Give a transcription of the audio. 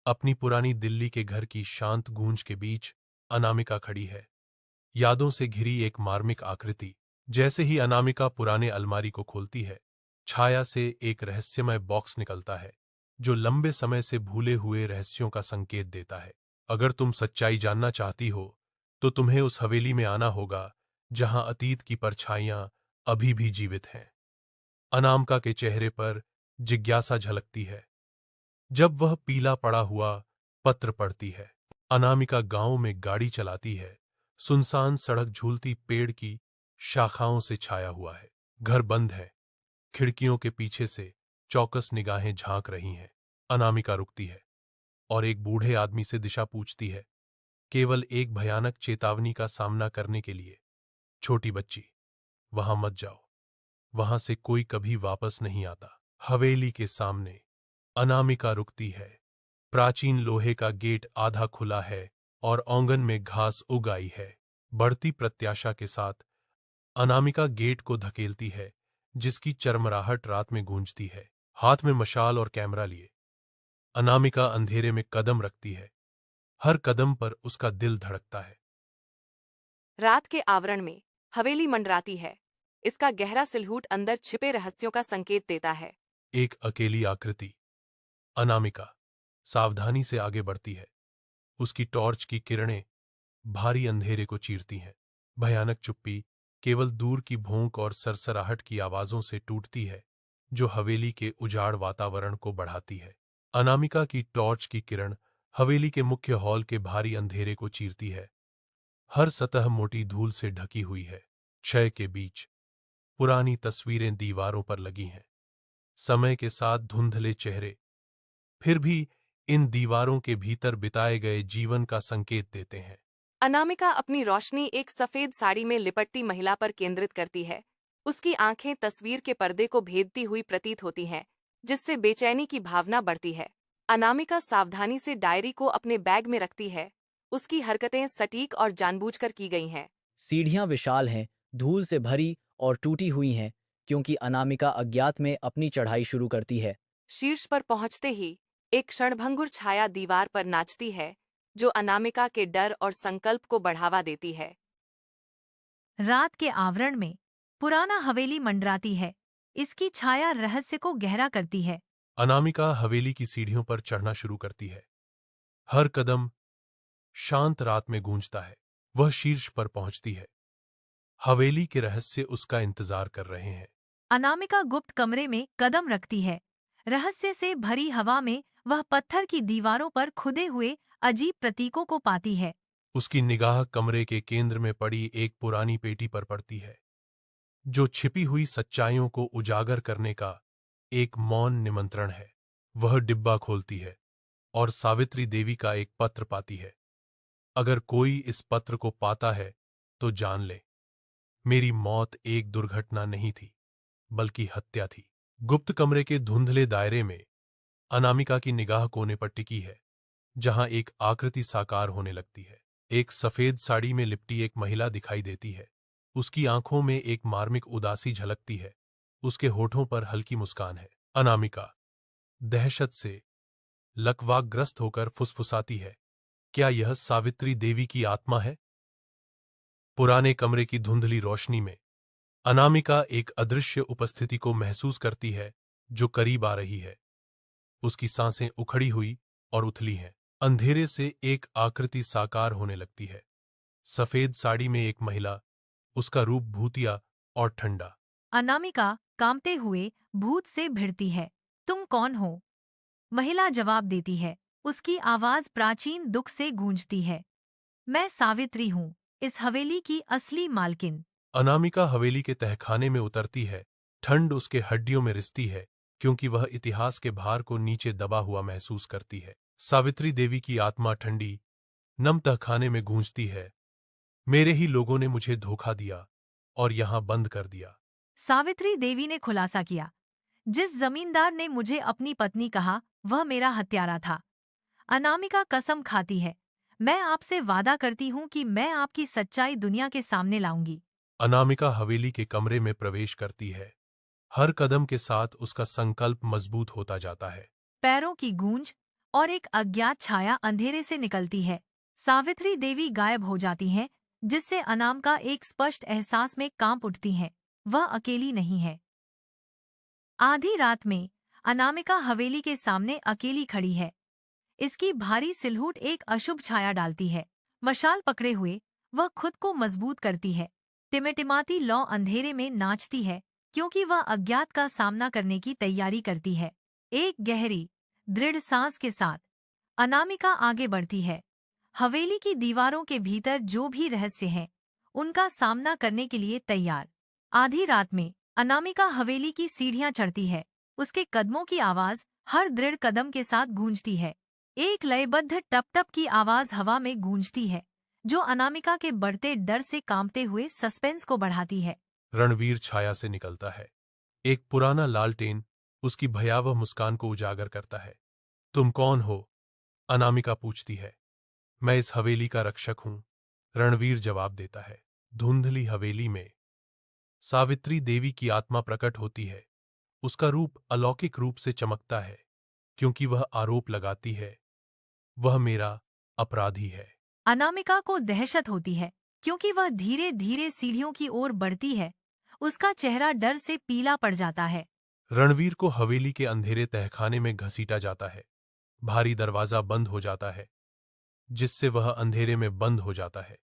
अपनी पुरानी दिल्ली के घर की शांत गूंज के बीच अनामिका खड़ी है, यादों से घिरी एक मार्मिक आकृति। जैसे ही अनामिका पुराने अलमारी को खोलती है, छाया से एक रहस्यमय बॉक्स निकलता है, जो लंबे समय से भूले हुए रहस्यों का संकेत देता है। अगर तुम सच्चाई जानना चाहती हो, तो तुम्हें उस हवेली में आना होगा, जहां अतीत की परछाइयां अभी भी जीवित हैं। अनामिका के चेहरे पर जिज्ञासा झलकती है जब वह पीला पड़ा हुआ पत्र पढ़ती है। अनामिका गांव में गाड़ी चलाती है। सुनसान सड़क झूलती पेड़ की शाखाओं से छाया हुआ है। घर बंद है। खिड़कियों के पीछे से चौकस निगाहें झांक रही हैं। अनामिका रुकती है और एक बूढ़े आदमी से दिशा पूछती है, केवल एक भयानक चेतावनी का सामना करने के लिए। छोटी बच्ची, वहां मत जाओ। वहां से कोई कभी वापस नहीं आता। हवेली के सामने अनामिका रुकती है। प्राचीन लोहे का गेट आधा खुला है और आंगन में घास उग आई है। बढ़ती प्रत्याशा के साथ अनामिका गेट को धकेलती है, जिसकी चरमराहट रात में गूंजती है। हाथ में मशाल और कैमरा लिए अनामिका अंधेरे में कदम रखती है। हर कदम पर उसका दिल धड़कता है। रात के आवरण में हवेली मंडराती है। इसका गहरा सिलहूट अंदर छिपे रहस्यों का संकेत देता है। एक अकेली आकृति। अनामिका सावधानी से आगे बढ़ती है। उसकी टॉर्च की किरणें भारी अंधेरे को चीरती हैं। भयानक चुप्पी केवल दूर की भौंक और सरसराहट की आवाजों से टूटती है, जो हवेली के उजाड़ वातावरण को बढ़ाती है। अनामिका की टॉर्च की किरण हवेली के मुख्य हॉल के भारी अंधेरे को चीरती है। हर सतह मोटी धूल से ढकी हुई है। क्षय के बीच पुरानी तस्वीरें दीवारों पर लगी हैं। समय के साथ धुंधले चेहरे फिर भी इन दीवारों के भीतर बिताए गए जीवन का संकेत देते हैं। अनामिका अपनी रोशनी एक सफेद साड़ी में लिपटती महिला पर केंद्रित करती है। उसकी आंखें तस्वीर के पर्दे को भेदती हुई प्रतीत होती हैं, जिससे बेचैनी की भावना बढ़ती है। अनामिका सावधानी से डायरी को अपने बैग में रखती है। उसकी हरकतें सटीक और जानबूझकर की गई हैं। सीढ़ियां विशाल हैं, धूल से भरी और टूटी हुई हैं, क्योंकि अनामिका अज्ञात में अपनी चढ़ाई शुरू करती है। शीर्ष पर पहुंचते ही एक क्षणभंगुर छाया दीवार पर नाचती है, जो अनामिका के डर और संकल्प को बढ़ावा देती है। रात के आवरण में पुराना हवेली मंडराती है। इसकी छाया रहस्य को गहरा करती है। अनामिका हवेली की सीढ़ियों पर चढ़ना शुरू करती है। हर कदम शांत रात में गूंजता है। वह शीर्ष पर पहुंचती है। हवेली के रहस्य उसका इंतजार कर रहे हैं। अनामिका गुप्त कमरे में कदम रखती है। रहस्य से भरी हवा में वह पत्थर की दीवारों पर खुदे हुए अजीब प्रतीकों को पाती है। उसकी निगाह कमरे के केंद्र में पड़ी एक पुरानी पेटी पर पड़ती है, जो छिपी हुई सच्चाइयों को उजागर करने का एक मौन निमंत्रण है। वह डिब्बा खोलती है और सावित्री देवी का एक पत्र पाती है। अगर कोई इस पत्र को पाता है, तो जान ले, मेरी मौत एक दुर्घटना नहीं थी, बल्कि हत्या थी। गुप्त कमरे के धुंधले दायरे में अनामिका की निगाह कोने पर टिकी है, जहां एक आकृति साकार होने लगती है। एक सफेद साड़ी में लिपटी एक महिला दिखाई देती है। उसकी आंखों में एक मार्मिक उदासी झलकती है। उसके होठों पर हल्की मुस्कान है। अनामिका दहशत से लकवाग्रस्त होकर फुसफुसाती है, क्या यह सावित्री देवी की आत्मा है? पुराने कमरे की धुंधली रोशनी में अनामिका एक अदृश्य उपस्थिति को महसूस करती है, जो करीब आ रही है। उसकी सांसें उखड़ी हुई और उथली हैं। अंधेरे से एक आकृति साकार होने लगती है। सफेद साड़ी में एक महिला, उसका रूप भूतिया और ठंडा। अनामिका कांपते हुए भूत से भिड़ती है। तुम कौन हो? महिला जवाब देती है। उसकी आवाज प्राचीन दुख से गूंजती है। मैं सावित्री हूँ, इस हवेली की असली मालकिन। अनामिका हवेली के तहखाने में उतरती है। ठंड उसके हड्डियों में रिसती है, क्योंकि वह इतिहास के भार को नीचे दबा हुआ महसूस करती है। सावित्री देवी की आत्मा ठंडी, नम तहखाने में गूंजती है। मेरे ही लोगों ने मुझे धोखा दिया और यहां बंद कर दिया। सावित्री देवी ने खुलासा किया। जिस जमींदार ने मुझे अपनी पत्नी कहा, वह मेरा हत्यारा था। अनामिका कसम खाती है। मैं आपसे वादा करती हूँ कि मैं आपकी सच्चाई दुनिया के सामने लाऊंगी। अनामिका हवेली के कमरे में प्रवेश करती है। हर कदम के साथ उसका संकल्प मजबूत होता जाता है। पैरों की गूंज और एक अज्ञात छाया अंधेरे से निकलती है। सावित्री देवी गायब हो जाती हैं, जिससे अनामिका एक स्पष्ट एहसास में कांप उठती हैं। वह अकेली नहीं है। आधी रात में अनामिका हवेली के सामने अकेली खड़ी है। इसकी भारी सिलहूट एक अशुभ छाया डालती है। मशाल पकड़े हुए वह खुद को मजबूत करती है। टिमटिमाती लौ अंधेरे में नाचती है, क्योंकि वह अज्ञात का सामना करने की तैयारी करती है। एक गहरी, दृढ़ सांस के साथ अनामिका आगे बढ़ती है। हवेली की दीवारों के भीतर जो भी रहस्य हैं, उनका सामना करने के लिए तैयार। आधी रात में अनामिका हवेली की सीढ़ियां चढ़ती है। उसके कदमों की आवाज हर दृढ़ कदम के साथ गूंजती है। एक लयबद्ध टप टप की आवाज हवा में गूंजती है, जो अनामिका के बढ़ते डर से कांपते हुए सस्पेंस को बढ़ाती है। रणवीर छाया से निकलता है। एक पुराना लालटेन उसकी भयावह मुस्कान को उजागर करता है। तुम कौन हो? अनामिका पूछती है। मैं इस हवेली का रक्षक हूं, रणवीर जवाब देता है। धुंधली हवेली में सावित्री देवी की आत्मा प्रकट होती है। उसका रूप अलौकिक रूप से चमकता है, क्योंकि वह आरोप लगाती है, वह मेरा अपराधी है। अनामिका को दहशत होती है, क्योंकि वह धीरे धीरे सीढ़ियों की ओर बढ़ती है। उसका चेहरा डर से पीला पड़ जाता है। रणवीर को हवेली के अंधेरे तहखाने में घसीटा जाता है। भारी दरवाजा बंद हो जाता है, जिससे वह अंधेरे में बंद हो जाता है।